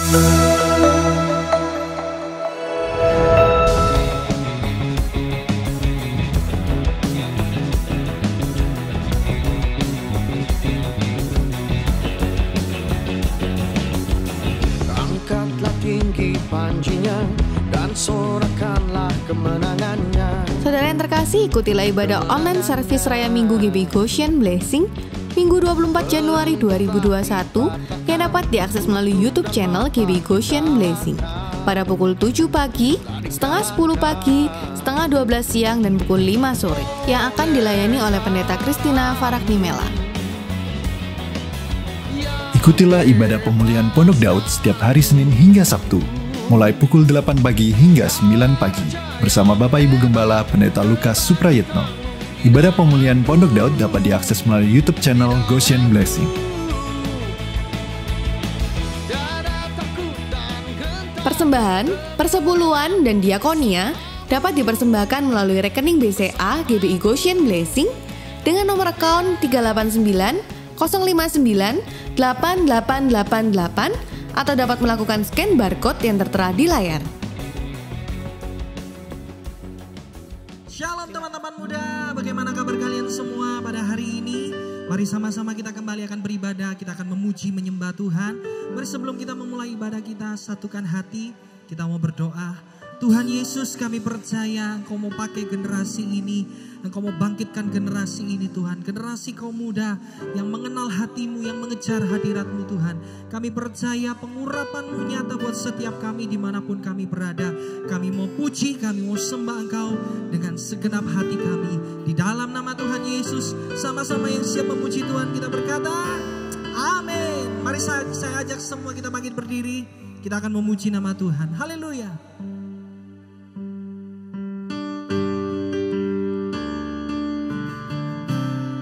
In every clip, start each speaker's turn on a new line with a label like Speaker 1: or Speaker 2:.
Speaker 1: Angkatlah tinggi panjinya dan sorakanlah kemenangannya.
Speaker 2: Saudara yang terkasih, ikutilah ibadah online servis Raya Minggu GBI Goshen Blessing Minggu 24 Januari 2021 yang dapat diakses melalui YouTube channel GBI Goshen Blessing pada pukul 7 pagi, setengah 10 pagi, setengah 12 siang, dan pukul 5 sore yang akan dilayani oleh Pendeta Christina Faraknimela.
Speaker 3: Ikutilah ibadah pemulihan Pondok Daud setiap hari Senin hingga Sabtu, mulai pukul 8 pagi hingga 9 pagi, bersama Bapak Ibu Gembala Pendeta Lukas Suprayitno. Ibadah pemulihan Pondok Daud dapat diakses melalui YouTube channel Goshen Blessing.
Speaker 2: Persembahan, persepuluhan, dan diakonia dapat dipersembahkan melalui rekening BCA GBI Goshen Blessing dengan nomor akun 389 059 8888 atau dapat melakukan scan barcode yang tertera di layar.
Speaker 4: Shalom teman-teman muda, bagaimana kabar kalian semua pada hari ini? Mari sama-sama kita kembali akan beribadah, kita akan memuji, menyembah Tuhan. Mari sebelum kita memulai ibadah kita, satukan hati, kita mau berdoa. Tuhan Yesus, kami percaya Engkau mau pakai generasi ini, Engkau mau bangkitkan generasi ini Tuhan. Generasi kaum muda yang mengenal hati-Mu, yang mengejar hadirat-Mu Tuhan. Kami percaya pengurapan-Mu nyata buat setiap kami dimanapun kami berada. Kami mau puji, kami mau sembah Engkau dengan segenap hati kami. Di dalam nama Tuhan Yesus, sama-sama yang siap memuji Tuhan kita berkata, amin. Mari saya ajak semua kita bangkit berdiri, kita akan memuji nama Tuhan. Haleluya.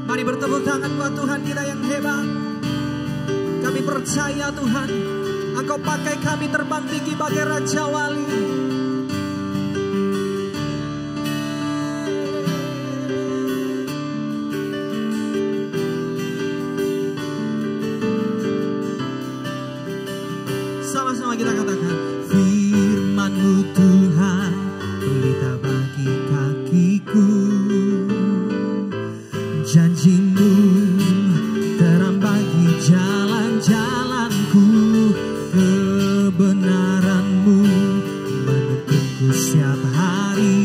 Speaker 4: Mari bertepuk tangan buat Tuhan kita yang hebat. Kami percaya Tuhan, Engkau pakai kami terbang tinggi bagai Raja Wali. Sama-sama kita katakan, firman-Mu Tuhan, pelita bagi kakiku. Janji-Mu terang bagi jalan-jalanku, kebenaran-Mu menuntunku setiap hari.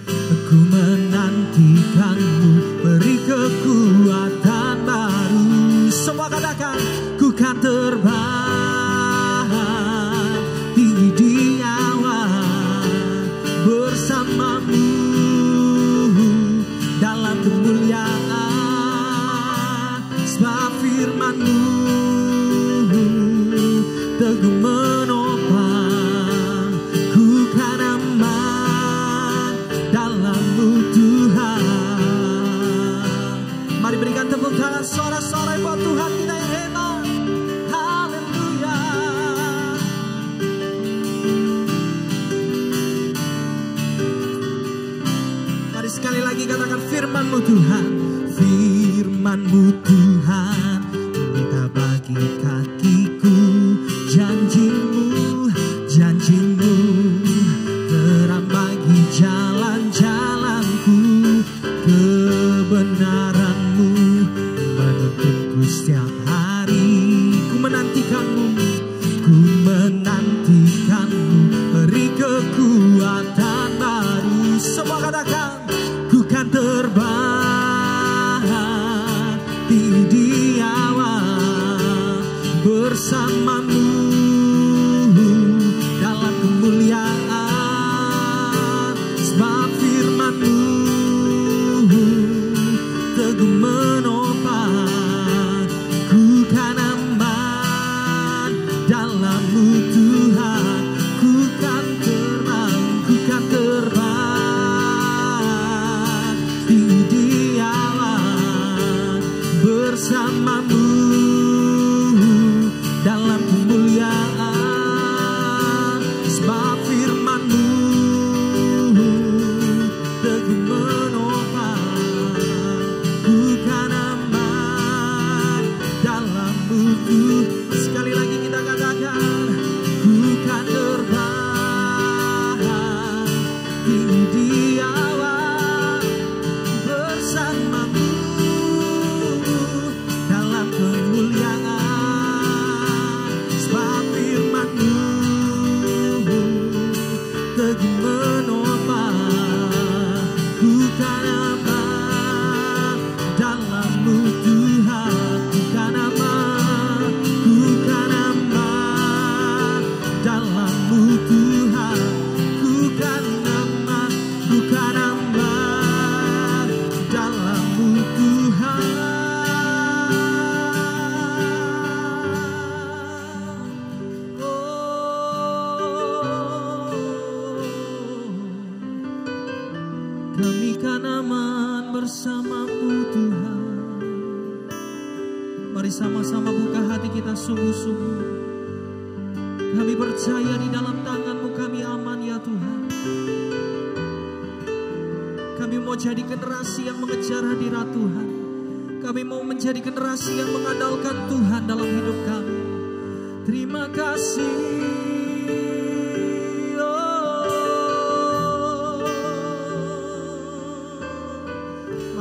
Speaker 4: Aku menantikan-Mu, beri kekuatan baru. Semua katakan, ku kan terbang tinggi di awan bersama-Mu dalam kemuliaan, sebab firman-Mu teguh menopang, ku kan aman dalam-Mu Tuhan. Mari berikan tepuk tangan sorak-sorai buat Tuhan kita yang hebat. Haleluya. Mari sekali lagi katakan, firman-Mu Tuhan, firman-Mu Tuhan, pelita bagi kakiku. Janji-Mu, janji-Mu terang bagi jalan-jalanku, kebenaran-Mu menuntunku setiap hari. Ku menantikan-Mu, ku menantikan-Mu, beri kekuatan baru. Semua katakan, ku kan terbang tinggi di awan bersama-Mu dalam kemuliaan, sebab firman-Mu teguh menopang, ku kan aman dalam-Mu Tuhan. Ku kan terbang, ku kan terbang tinggi di awan bersama-Mu dalam kemuliaan. Kami percaya di dalam tangan-Mu kami aman ya Tuhan. Kami mau jadi generasi yang mengejar hadirat Tuhan. Kami mau menjadi generasi yang mengandalkan Tuhan dalam hidup kami. Terima kasih.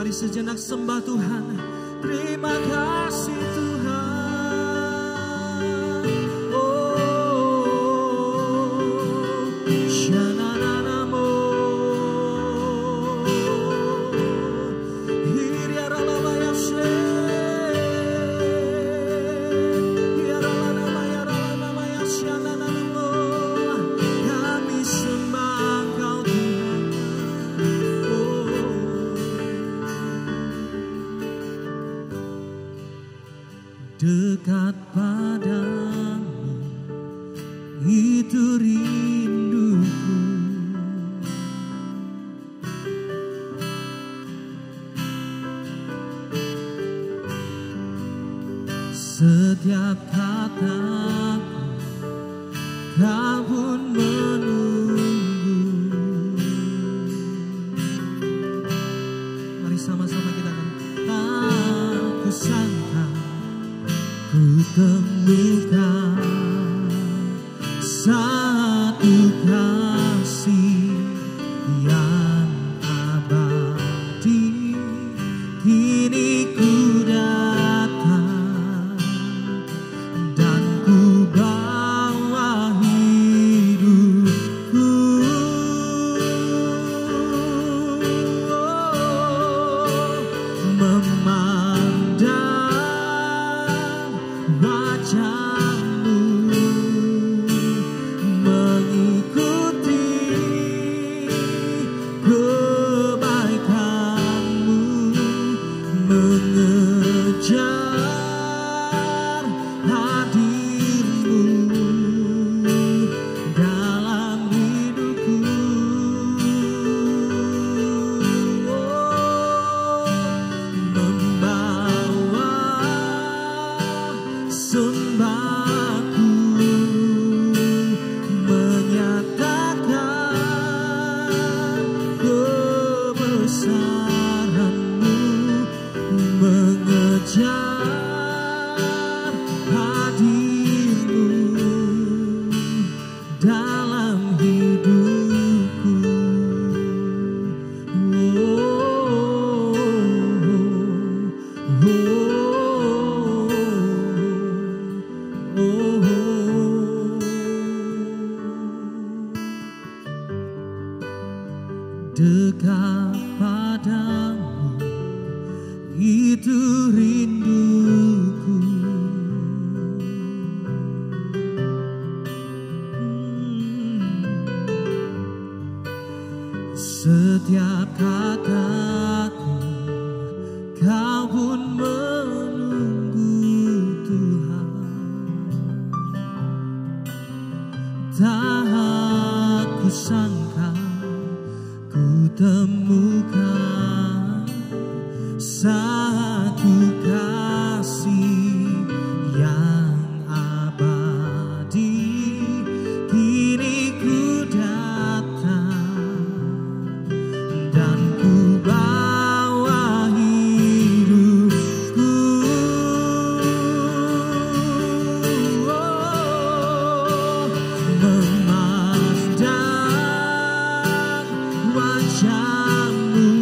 Speaker 4: Mari sejenak sembah Tuhan. Terima kasih Tuhan. Shananamo. Hiriaralayashe. Hiaralanamayaralanamayasyananamo. Kami sembah Engkau Tuhan. Dekat padamu itu rinduku. Setiap kataku Kau pun menunggu. Mari sama-sama kita kan. Aku sangka ku temukan satu kasih yang abadi. Kini ku datang dan ku bawa hidupku. Memandang wajah-Mu, mengikuti kebaikan-Mu, mengejar hadir-Mu dalam hidupku. Membawa sembahku, menyatakan kebesaran-Mu, mengejar hadir-Mu dalam hidupku. Dekat padamu itu rinduku. Setiap kataku Kau pun menunggu Tuhan. Tak ku sangka ku temukan satu kasih yang abadi. Kini ku datang dan ku bawa hidupku. Memandang wajah-Mu,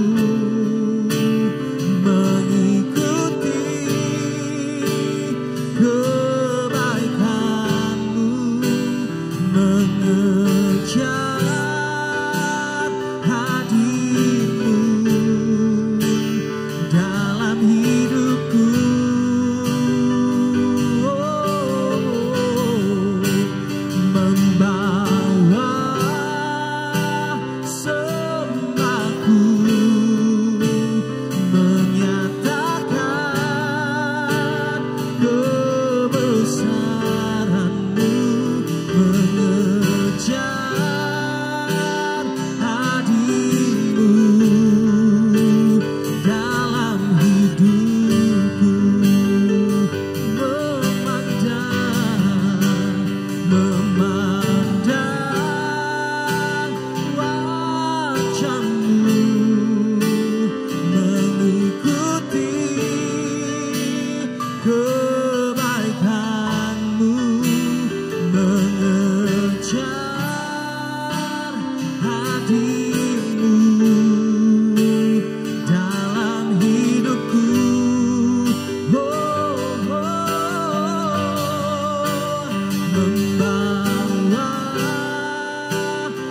Speaker 4: membawa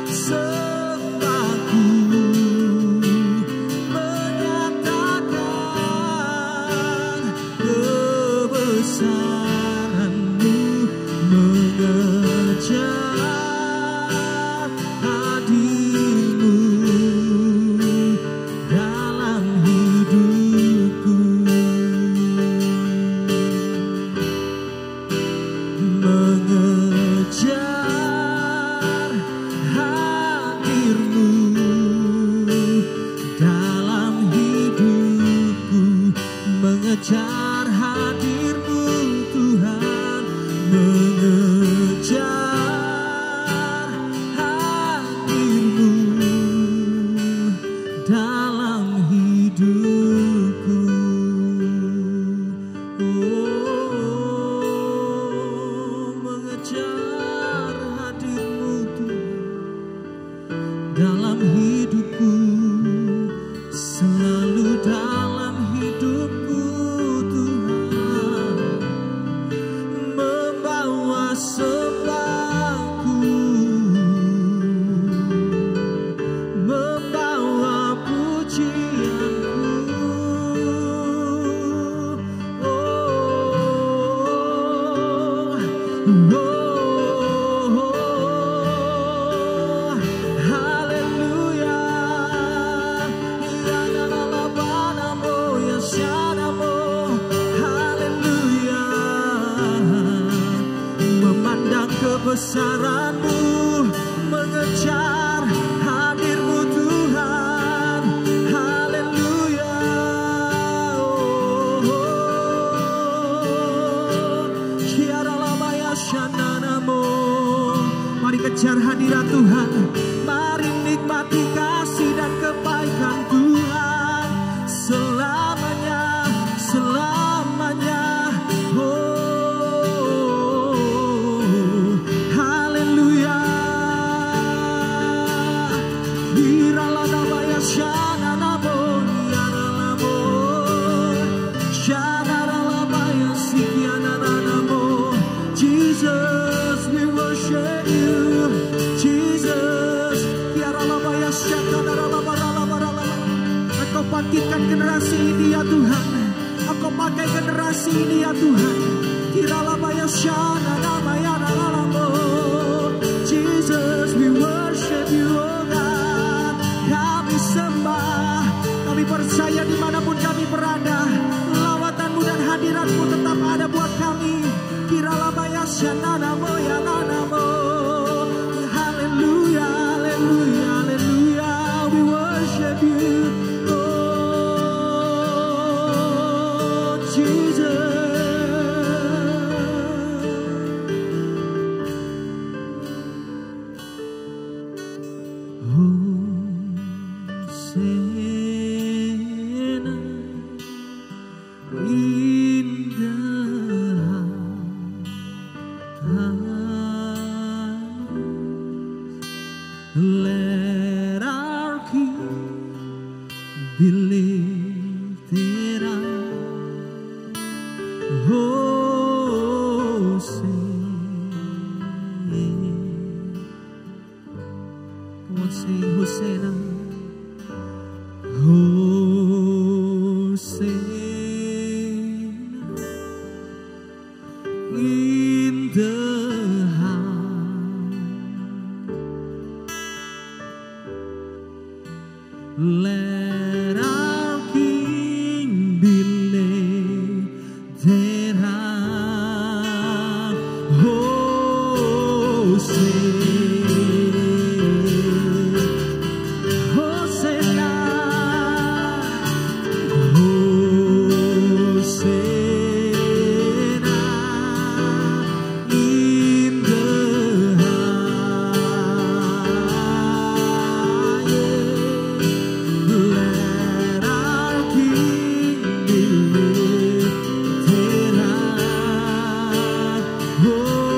Speaker 4: sembahku, menyatakan kebesaran-Mu, mengejar hadir-Mu dalam hidupku, mengejar hadir-Mu dalam hidupku, mengejar hadir-Mu Tuhan, mengejar hadir-Mu dalam hidupku. Oh, mengejar hadir-Mu Tuhan dalam hidupku, selalu dalam hidupku Tuhan, membawa sembahku, membawa pujianku. Haleluya, ya nalabanamo, ya syanamo. Haleluya, memandang kebesaran-Mu, mengejar hadir-Mu Tuhan. Haleluya, Kiaralamaya syananamo. Mari kejar hadirat Tuhan, mari nikmati kasih dan kebaikan Tuhan selamanya, selamanya. Oh, haleluya. Iraladabaya syananamo, yananamo, syanaralabaya sikiananamo. Jesus, we worship you. Jesus, Kiaralabaya syakanaralabaralabaralaba. Engkau bangkitkan generasi ini ya Tuhan, Engkau pakai generasi ini ya Tuhan. Kiralabaya syananamaya nalalamo. Jesus, we worship you, oh God. Kami sembah, kami percaya dimanapun kami berada, lawatan-Mu dan hadirat-Mu tetap ada buat kami. Kiralabaya syananamo ya nanamo. Haleluya, haleluya, haleluya. We worship you, oh Jesus. Hosana in the let our King be lifted up. Come on, sing Hosanna. Hosanna in the let our King be lifted up. Hosanna, Hosanna in the let our King be lifted up. Hosanna.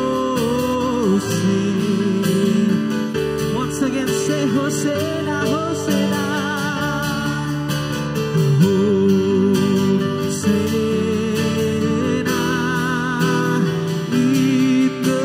Speaker 4: Once again, say Hosanna, Hosanna. Hosanna in the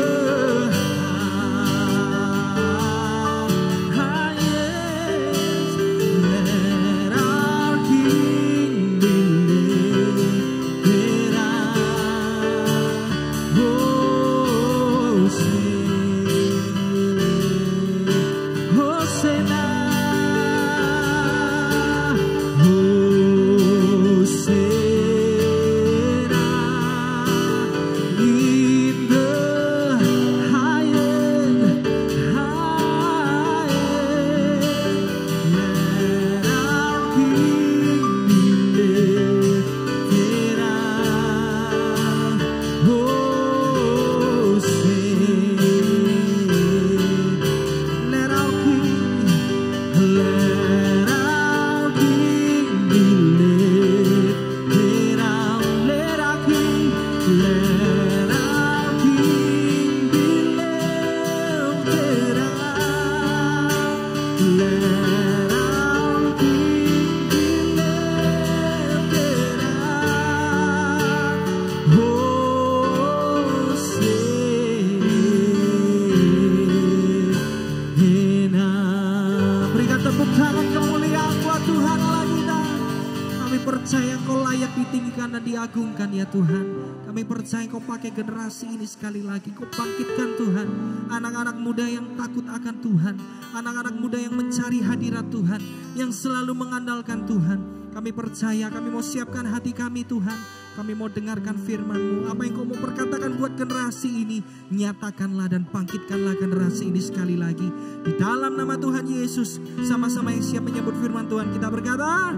Speaker 4: agungkan ya Tuhan. Kami percaya Kau pakai generasi ini sekali lagi. Kau bangkitkan Tuhan. Anak-anak muda yang takut akan Tuhan. Anak-anak muda yang mencari hadirat Tuhan. Yang selalu mengandalkan Tuhan. Kami percaya, kami mau siapkan hati kami Tuhan. Kami mau dengarkan firman-Mu. Apa yang Kau mau perkatakan buat generasi ini, nyatakanlah dan bangkitkanlah generasi ini sekali lagi. Di dalam nama Tuhan Yesus, sama-sama yang siap menyambut firman Tuhan, kita berkata,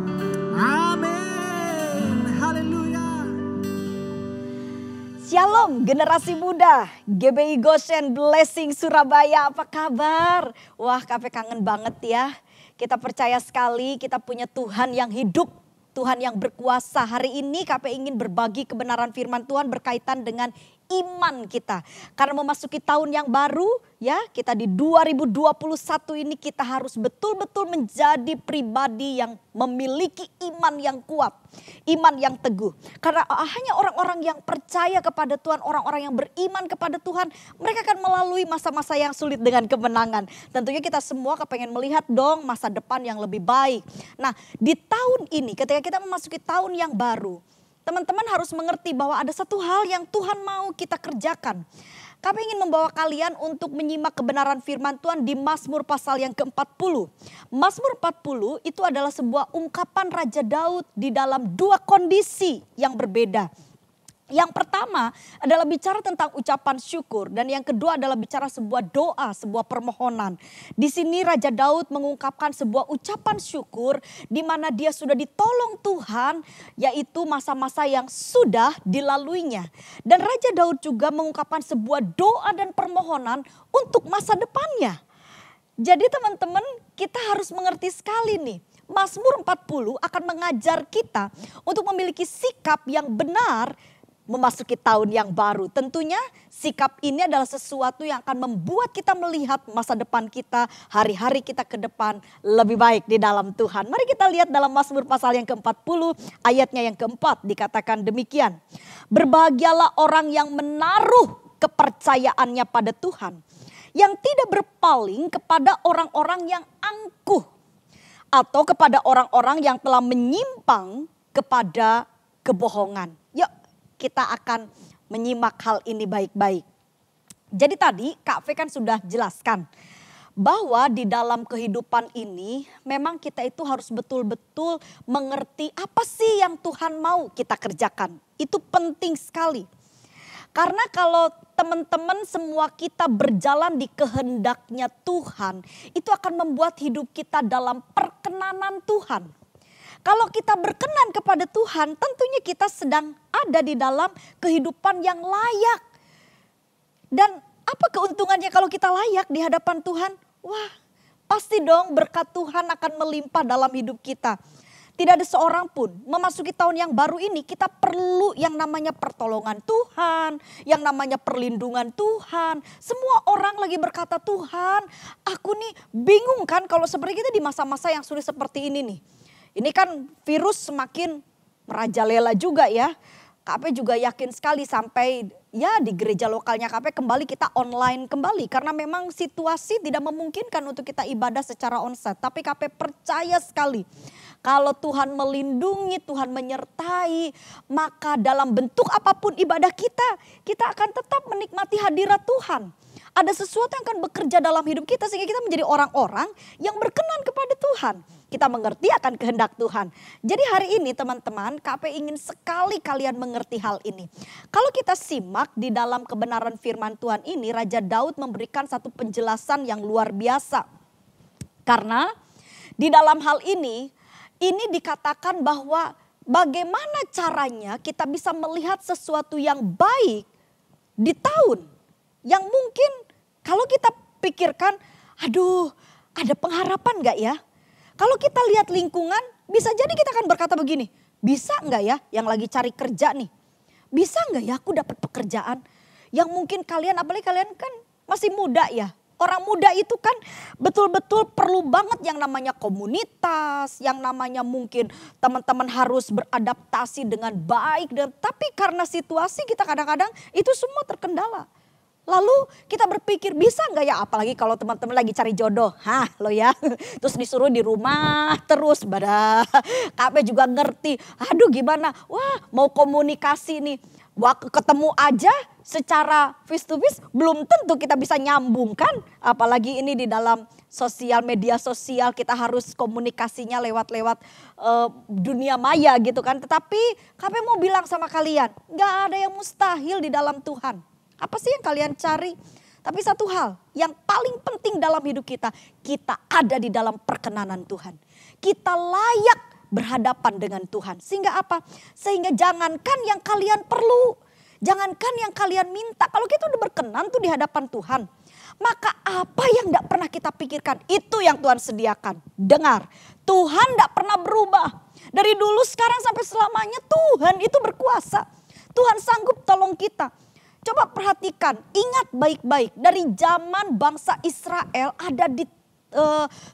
Speaker 4: amin. Haleluya.
Speaker 5: Shalom generasi muda, GBI Goshen Blessing Surabaya, apa kabar? Wah, KP kangen banget ya. Kita percaya sekali kita punya Tuhan yang hidup, Tuhan yang berkuasa. Hari ini KP ingin berbagi kebenaran firman Tuhan berkaitan dengan iman kita. Karena memasuki tahun yang baru ya, kita di 2021 ini kita harus betul-betul menjadi pribadi yang memiliki iman yang kuat. Iman yang teguh. Karena hanya orang-orang yang percaya kepada Tuhan, orang-orang yang beriman kepada Tuhan, mereka akan melalui masa-masa yang sulit dengan kemenangan. Tentunya kita semua kepengen melihat dong masa depan yang lebih baik. Nah, di tahun ini ketika kita memasuki tahun yang baru, teman-teman harus mengerti bahwa ada satu hal yang Tuhan mau kita kerjakan. Kami ingin membawa kalian untuk menyimak kebenaran firman Tuhan di Mazmur pasal yang ke-40. Mazmur 40 itu adalah sebuah ungkapan Raja Daud di dalam dua kondisi yang berbeda. Yang pertama adalah bicara tentang ucapan syukur dan yang kedua adalah bicara sebuah doa, sebuah permohonan. Di sini Raja Daud mengungkapkan sebuah ucapan syukur di mana dia sudah ditolong Tuhan, yaitu masa-masa yang sudah dilaluinya. Dan Raja Daud juga mengungkapkan sebuah doa dan permohonan untuk masa depannya. Jadi teman-teman, kita harus mengerti sekali nih. Mazmur 40 akan mengajar kita untuk memiliki sikap yang benar memasuki tahun yang baru. Tentunya sikap ini adalah sesuatu yang akan membuat kita melihat masa depan kita, hari-hari kita ke depan lebih baik di dalam Tuhan. Mari kita lihat dalam Mazmur pasal yang ke-40 ayatnya yang keempat dikatakan demikian. Berbahagialah orang yang menaruh kepercayaannya pada Tuhan, yang tidak berpaling kepada orang-orang yang angkuh atau kepada orang-orang yang telah menyimpang kepada kebohongan. Yuk, kita akan menyimak hal ini baik-baik. Jadi tadi Kak V kan sudah jelaskan bahwa di dalam kehidupan ini memang kita itu harus betul-betul mengerti apa sih yang Tuhan mau kita kerjakan. Itu penting sekali. Karena kalau teman-teman semua kita berjalan di kehendaknya Tuhan, itu akan membuat hidup kita dalam perkenanan Tuhan. Kalau kita berkenan kepada Tuhan, tentunya kita sedang ada di dalam kehidupan yang layak. Dan apa keuntungannya kalau kita layak di hadapan Tuhan? Wah, pasti dong berkat Tuhan akan melimpah dalam hidup kita. Tidak ada seorang pun memasuki tahun yang baru ini kita perlu yang namanya pertolongan Tuhan, yang namanya perlindungan Tuhan. Semua orang lagi berkata, Tuhan aku nih bingung kan kalau seperti kita di masa-masa yang sulit seperti ini nih. Ini kan virus semakin merajalela juga ya. KP juga yakin sekali sampai ya di gereja lokalnya KP kembali kita online kembali. Karena memang situasi tidak memungkinkan untuk kita ibadah secara onsite. Tapi KP percaya sekali kalau Tuhan melindungi, Tuhan menyertai, maka dalam bentuk apapun ibadah kita, kita akan tetap menikmati hadirat Tuhan. Ada sesuatu yang akan bekerja dalam hidup kita sehingga kita menjadi orang-orang yang berkenan kepada Tuhan. Kita mengerti akan kehendak Tuhan. Jadi hari ini teman-teman, KP ingin sekali kalian mengerti hal ini. Kalau kita simak di dalam kebenaran firman Tuhan ini, Raja Daud memberikan satu penjelasan yang luar biasa. Karena di dalam hal ini dikatakan bahwa bagaimana caranya kita bisa melihat sesuatu yang baik di tahun yang mungkin kalau kita pikirkan, aduh ada pengharapan gak ya? Kalau kita lihat lingkungan, bisa jadi kita akan berkata begini, bisa nggak ya yang lagi cari kerja nih? Bisa nggak ya aku dapat pekerjaan? Yang mungkin kalian, apalagi kalian kan masih muda ya. Orang muda itu kan betul-betul perlu banget yang namanya komunitas, yang namanya mungkin teman-teman harus beradaptasi dengan baik. Tapi karena situasi kita kadang-kadang itu semua terkendala. Lalu kita berpikir bisa nggak ya, apalagi kalau teman-teman lagi cari jodoh. Hah lo ya, terus disuruh di rumah terus. KP juga ngerti, aduh gimana, wah mau komunikasi nih. Waktu ketemu aja secara face to face belum tentu kita bisa nyambung kan. Apalagi ini di dalam media sosial kita harus komunikasinya lewat dunia maya gitu kan. Tetapi KP mau bilang sama kalian, nggak ada yang mustahil di dalam Tuhan. Apa sih yang kalian cari? Tapi satu hal yang paling penting dalam hidup kita ada di dalam perkenanan Tuhan. Kita layak berhadapan dengan Tuhan. Sehingga apa? Sehingga jangankan yang kalian perlu, jangankan yang kalian minta. Kalau kita udah berkenan tuh di hadapan Tuhan, maka apa yang gak pernah kita pikirkan, itu yang Tuhan sediakan. Dengar, Tuhan gak pernah berubah. Dari dulu, sekarang, sampai selamanya Tuhan itu berkuasa. Tuhan sanggup tolong kita. Coba perhatikan, ingat baik-baik. Dari zaman bangsa Israel ada di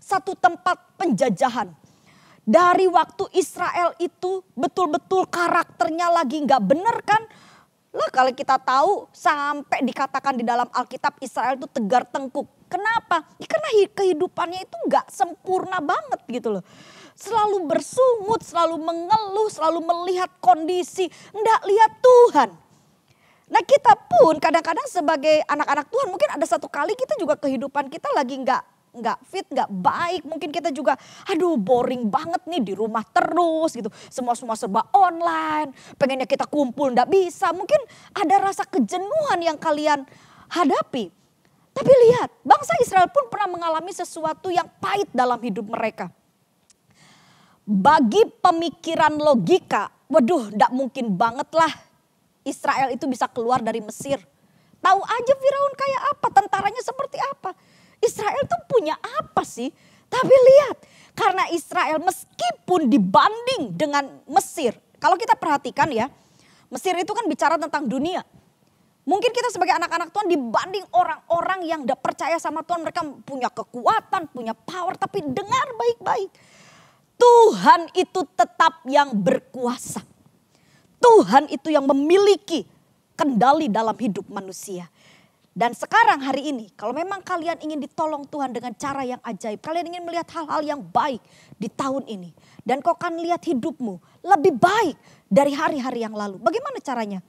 Speaker 5: satu tempat penjajahan. Dari waktu Israel itu betul-betul karakternya lagi gak bener kan. Lah kalau kita tahu sampai dikatakan di dalam Alkitab Israel itu tegar tengkuk. Kenapa? Ya, karena kehidupannya itu gak sempurna banget gitu loh. Selalu bersungut, selalu mengeluh, selalu melihat kondisi, nggak lihat Tuhan. Nah kita pun kadang-kadang sebagai anak-anak Tuhan mungkin ada satu kali kita juga kehidupan kita lagi nggak fit, nggak baik. Mungkin kita juga aduh boring banget nih di rumah terus gitu. Semua serba online, pengennya kita kumpul nggak bisa. Mungkin ada rasa kejenuhan yang kalian hadapi. Tapi lihat, bangsa Israel pun pernah mengalami sesuatu yang pahit dalam hidup mereka. Bagi pemikiran logika, waduh nggak mungkin banget lah Israel itu bisa keluar dari Mesir. Tahu aja Firaun kayak apa, tentaranya seperti apa. Israel tuh punya apa sih? Tapi lihat, karena Israel meskipun dibanding dengan Mesir. Kalau kita perhatikan ya, Mesir itu kan bicara tentang dunia. Mungkin kita sebagai anak-anak Tuhan dibanding orang-orang yang gak percaya sama Tuhan. Mereka punya kekuatan, punya power. Tapi dengar baik-baik. Tuhan itu tetap yang berkuasa. Tuhan itu yang memiliki kendali dalam hidup manusia. Dan sekarang hari ini kalau memang kalian ingin ditolong Tuhan dengan cara yang ajaib. Kalian ingin melihat hal-hal yang baik di tahun ini. Dan kau akan lihat hidupmu lebih baik dari hari-hari yang lalu. Bagaimana caranya?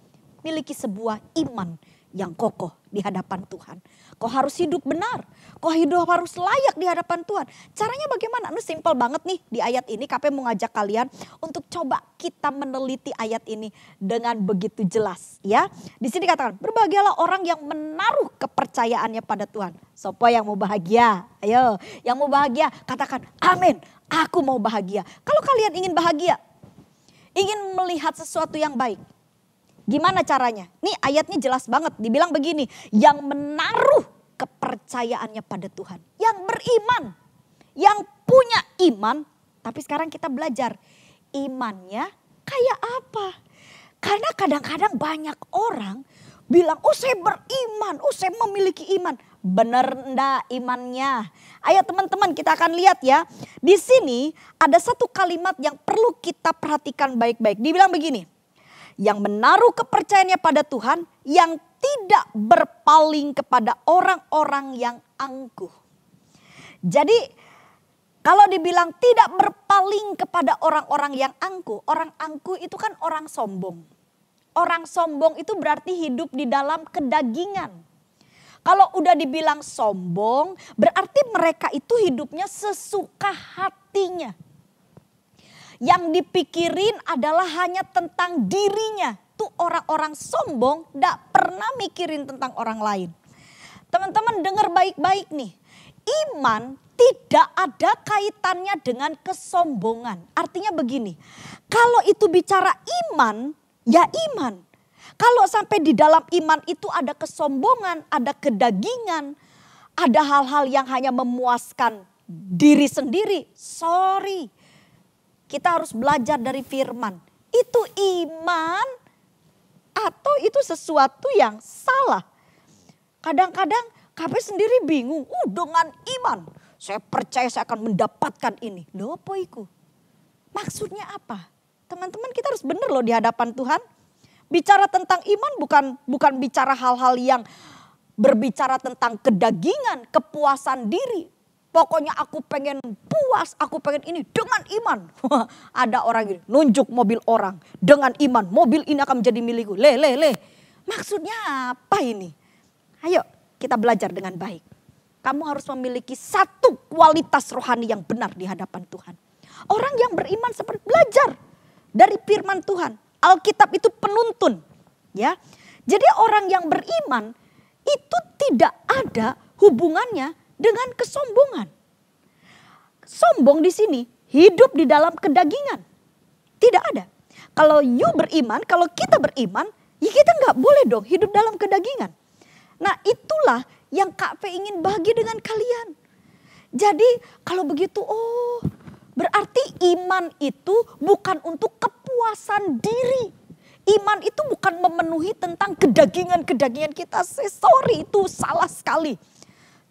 Speaker 5: Miliki sebuah iman yang kokoh di hadapan Tuhan. Kau harus hidup benar. Kau harus layak di hadapan Tuhan. Caranya bagaimana? Ini simpel banget nih di ayat ini. KP mau ngajak kalian untuk coba kita meneliti ayat ini dengan begitu jelas. Ya, di sini katakan berbahagialah orang yang menaruh kepercayaannya pada Tuhan. Siapa yang mau bahagia? Ayo, yang mau bahagia katakan amin. Aku mau bahagia. Kalau kalian ingin bahagia, ingin melihat sesuatu yang baik. Gimana caranya? Nih ayatnya jelas banget. Dibilang begini, yang menaruh kepercayaannya pada Tuhan. Yang beriman, yang punya iman. Tapi sekarang kita belajar imannya kayak apa. Karena kadang-kadang banyak orang bilang, oh saya beriman, oh saya memiliki iman. Bener enggak imannya? Ayo teman-teman kita akan lihat ya. Di sini ada satu kalimat yang perlu kita perhatikan baik-baik. Dibilang begini. Yang menaruh kepercayaannya pada Tuhan, yang tidak berpaling kepada orang-orang yang angkuh. Jadi kalau dibilang tidak berpaling kepada orang-orang yang angkuh, orang angkuh itu kan orang sombong. Orang sombong itu berarti hidup di dalam kedagingan. Kalau udah dibilang sombong, berarti mereka itu hidupnya sesuka hatinya. Yang dipikirin adalah hanya tentang dirinya. Tuh orang-orang sombong gak pernah mikirin tentang orang lain. Teman-teman dengar baik-baik nih. Iman tidak ada kaitannya dengan kesombongan. Artinya begini. Kalau itu bicara iman, ya iman. Kalau sampai di dalam iman itu ada kesombongan, ada kedagingan. Ada hal-hal yang hanya memuaskan diri sendiri. Sorry. Kita harus belajar dari firman. Itu iman atau itu sesuatu yang salah. Kadang-kadang KP sendiri bingung. Dengan iman saya percaya saya akan mendapatkan ini. Loh apa itu? Maksudnya apa? Teman-teman kita harus benar loh di hadapan Tuhan. Bicara tentang iman bukan bicara hal-hal yang berbicara tentang kedagingan, kepuasan diri. Pokoknya aku pengen puas, aku pengen ini dengan iman. Ada orang ini nunjuk mobil orang dengan iman. Mobil ini akan menjadi milikku. Maksudnya apa ini? Ayo kita belajar dengan baik. Kamu harus memiliki satu kualitas rohani yang benar di hadapan Tuhan. Orang yang beriman seperti belajar dari firman Tuhan. Alkitab itu penuntun. Ya, jadi orang yang beriman itu tidak ada hubungannya dengan kesombongan. Sombong di sini hidup di dalam kedagingan. Tidak ada. Kalau you beriman, kalau kita beriman, ya kita nggak boleh dong hidup dalam kedagingan. Nah itulah yang Kak P ingin bagi dengan kalian. Jadi kalau begitu, berarti iman itu bukan untuk kepuasan diri. Iman itu bukan memenuhi tentang kedagingan-kedagingan kita. Sorry, itu salah sekali.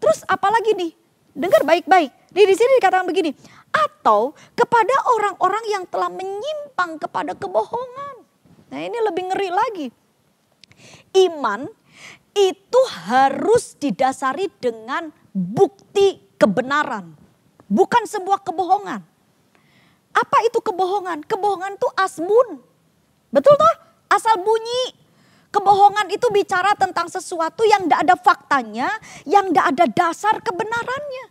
Speaker 5: Terus apalagi nih? Dengar baik-baik. Di sini dikatakan begini. Atau kepada orang-orang yang telah menyimpang kepada kebohongan. Nah ini lebih ngeri lagi. Iman itu harus didasari dengan bukti kebenaran. Bukan sebuah kebohongan. Apa itu kebohongan? Kebohongan itu asbun. Betul toh? Asal bunyi. Kebohongan itu bicara tentang sesuatu yang tidak ada faktanya, yang tidak ada dasar kebenarannya.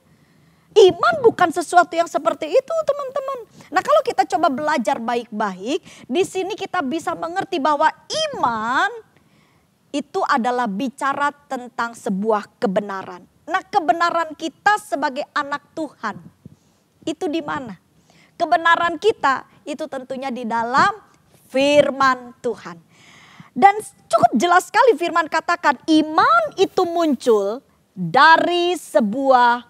Speaker 5: Iman bukan sesuatu yang seperti itu, teman-teman. Nah, kalau kita coba belajar baik-baik, di sini kita bisa mengerti bahwa iman itu adalah bicara tentang sebuah kebenaran. Nah, kebenaran kita sebagai anak Tuhan itu di mana? Kebenaran kita itu tentunya di dalam firman Tuhan. Dan cukup jelas sekali firman katakan iman itu muncul dari sebuah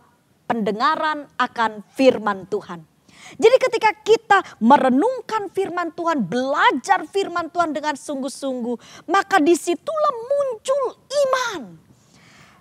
Speaker 5: pendengaran akan firman Tuhan. Jadi ketika kita merenungkan firman Tuhan, belajar firman Tuhan dengan sungguh-sungguh, maka disitulah muncul iman.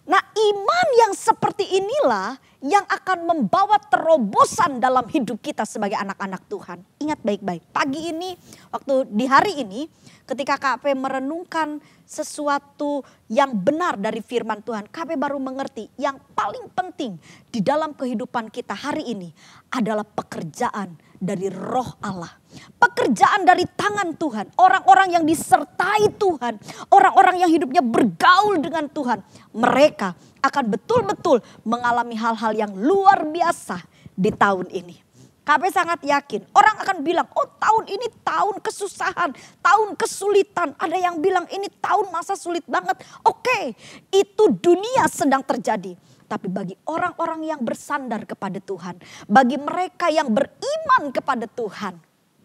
Speaker 5: Nah iman yang seperti inilah yang akan membawa terobosan dalam hidup kita sebagai anak-anak Tuhan. Ingat baik-baik, pagi ini, waktu di hari ini, ketika Kak P merenungkan sesuatu yang benar dari firman Tuhan, Kak P baru mengerti yang paling penting di dalam kehidupan kita hari ini adalah pekerjaan dari Roh Allah. Pekerjaan dari tangan Tuhan, orang-orang yang disertai Tuhan, orang-orang yang hidupnya bergaul dengan Tuhan, mereka akan betul-betul mengalami hal-hal yang luar biasa di tahun ini. KP sangat yakin orang akan bilang, oh tahun ini tahun kesusahan, tahun kesulitan. Ada yang bilang ini tahun masa sulit banget. Oke, itu dunia sedang terjadi. Tapi bagi orang-orang yang bersandar kepada Tuhan, bagi mereka yang beriman kepada Tuhan,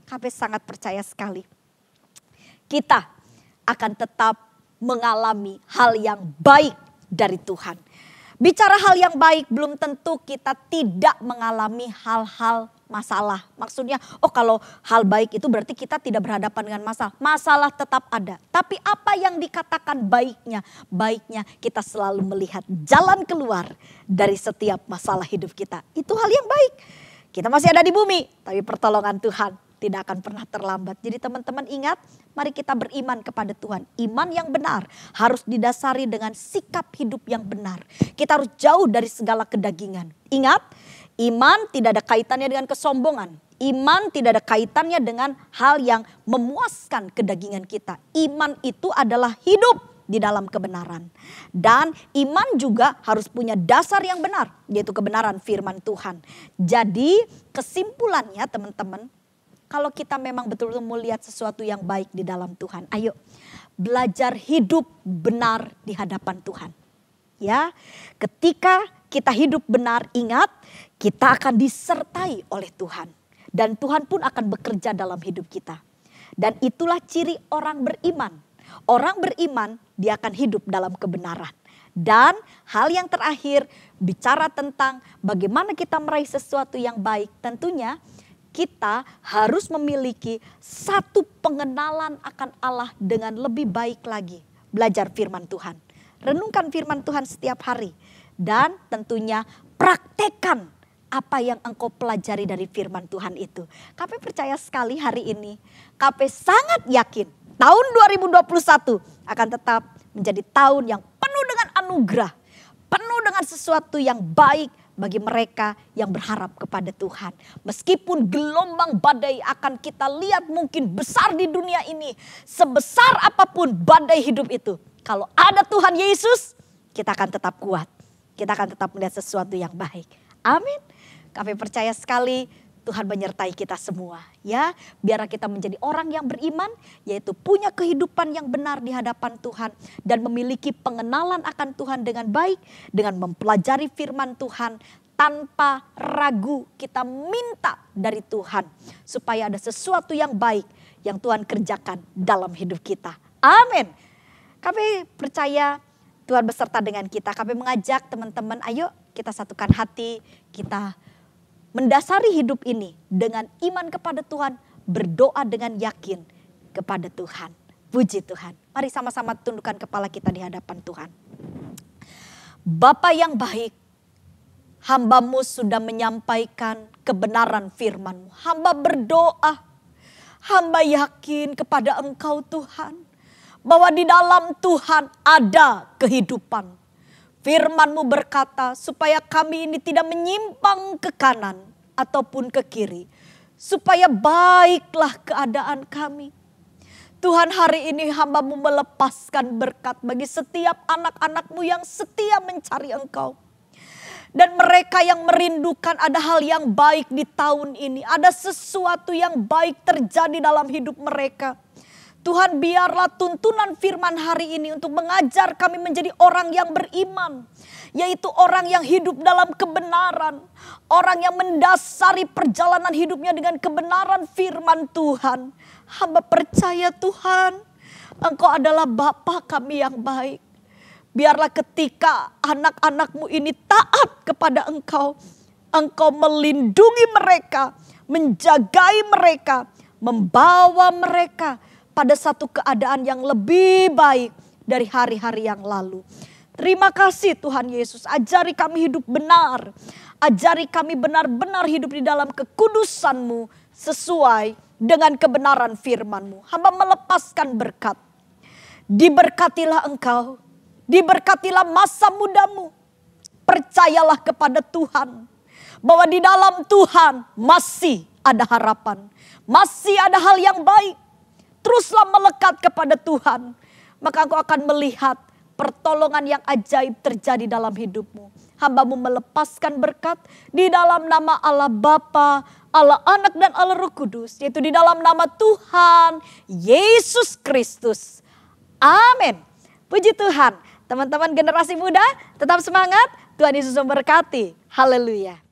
Speaker 5: KP sangat percaya sekali. Kita akan tetap mengalami hal yang baik dari Tuhan. Bicara hal yang baik belum tentu kita tidak mengalami hal-hal masalah. Maksudnya, oh kalau hal baik itu berarti kita tidak berhadapan dengan masalah. Masalah tetap ada. Tapi apa yang dikatakan baiknya? Baiknya kita selalu melihat jalan keluar dari setiap masalah hidup kita. Itu hal yang baik. Kita masih ada di bumi, tapi pertolongan Tuhan tidak akan pernah terlambat. Jadi teman-teman ingat, mari kita beriman kepada Tuhan. Iman yang benar harus didasari dengan sikap hidup yang benar. Kita harus jauh dari segala kedagingan. Ingat, iman tidak ada kaitannya dengan kesombongan. Iman tidak ada kaitannya dengan hal yang memuaskan kedagingan kita. Iman itu adalah hidup di dalam kebenaran. Dan iman juga harus punya dasar yang benar, yaitu kebenaran firman Tuhan. Jadi kesimpulannya teman-teman, kalau kita memang betul-betul melihat sesuatu yang baik di dalam Tuhan, ayo belajar hidup benar di hadapan Tuhan. Ya, ketika kita hidup benar, ingat kita akan disertai oleh Tuhan. Dan Tuhan pun akan bekerja dalam hidup kita. Dan itulah ciri orang beriman. Orang beriman dia akan hidup dalam kebenaran. Dan hal yang terakhir bicara tentang bagaimana kita meraih sesuatu yang baik. Tentunya kita harus memiliki satu pengenalan akan Allah dengan lebih baik lagi. Belajar firman Tuhan. Renungkan firman Tuhan setiap hari. Dan tentunya praktekkan apa yang engkau pelajari dari firman Tuhan itu. KP percaya sekali hari ini. KP sangat yakin tahun 2021 akan tetap menjadi tahun yang penuh dengan anugerah, penuh dengan sesuatu yang baik bagi mereka yang berharap kepada Tuhan. Meskipun gelombang badai akan kita lihat mungkin besar di dunia ini, sebesar apapun badai hidup itu, kalau ada Tuhan Yesus, kita akan tetap kuat. Kita akan tetap melihat sesuatu yang baik. Amin. Kami percaya sekali Tuhan menyertai kita semua, ya. Biar kita menjadi orang yang beriman, yaitu punya kehidupan yang benar di hadapan Tuhan dan memiliki pengenalan akan Tuhan dengan baik, dengan mempelajari firman Tuhan tanpa ragu. Kita minta dari Tuhan supaya ada sesuatu yang baik yang Tuhan kerjakan dalam hidup kita. Amin. Kami percaya Tuhan beserta dengan kita. Kami mengajak teman-teman, ayo kita satukan hati, kita mendasari hidup ini dengan iman kepada Tuhan, berdoa dengan yakin kepada Tuhan. Puji Tuhan. Mari sama-sama tundukkan kepala kita di hadapan Tuhan. Bapa yang baik, hamba-Mu sudah menyampaikan kebenaran firman-Mu. Hamba berdoa, hamba yakin kepada Engkau Tuhan, bahwa di dalam Tuhan ada kehidupan. Firman-Mu berkata supaya kami ini tidak menyimpang ke kanan ataupun ke kiri. Supaya baiklah keadaan kami. Tuhan, hari ini hamba-Mu melepaskan berkat bagi setiap anak-anak-Mu yang setia mencari Engkau. Dan mereka yang merindukan ada hal yang baik di tahun ini. Ada sesuatu yang baik terjadi dalam hidup mereka. Tuhan, biarlah tuntunan firman hari ini untuk mengajar kami menjadi orang yang beriman. Yaitu orang yang hidup dalam kebenaran. Orang yang mendasari perjalanan hidupnya dengan kebenaran firman Tuhan. Hamba percaya Tuhan, Engkau adalah Bapa kami yang baik. Biarlah ketika anak-anak-Mu ini taat kepada Engkau, Engkau melindungi mereka, menjagai mereka, membawa mereka pada satu keadaan yang lebih baik dari hari-hari yang lalu. Terima kasih Tuhan Yesus, ajari kami hidup benar. Ajari kami benar-benar hidup di dalam kekudusan-Mu sesuai dengan kebenaran firman-Mu. Hamba melepaskan berkat. Diberkatilah Engkau, diberkatilah masa mudamu. Percayalah kepada Tuhan bahwa di dalam Tuhan masih ada harapan. Masih ada hal yang baik. Teruslah melekat kepada Tuhan. Maka engkau akan melihat pertolongan yang ajaib terjadi dalam hidupmu. Hamba-Mu melepaskan berkat di dalam nama Allah Bapa, Allah Anak dan Allah Roh Kudus. Yaitu di dalam nama Tuhan Yesus Kristus. Amin. Puji Tuhan. Teman-teman generasi muda tetap semangat. Tuhan Yesus memberkati. Haleluya.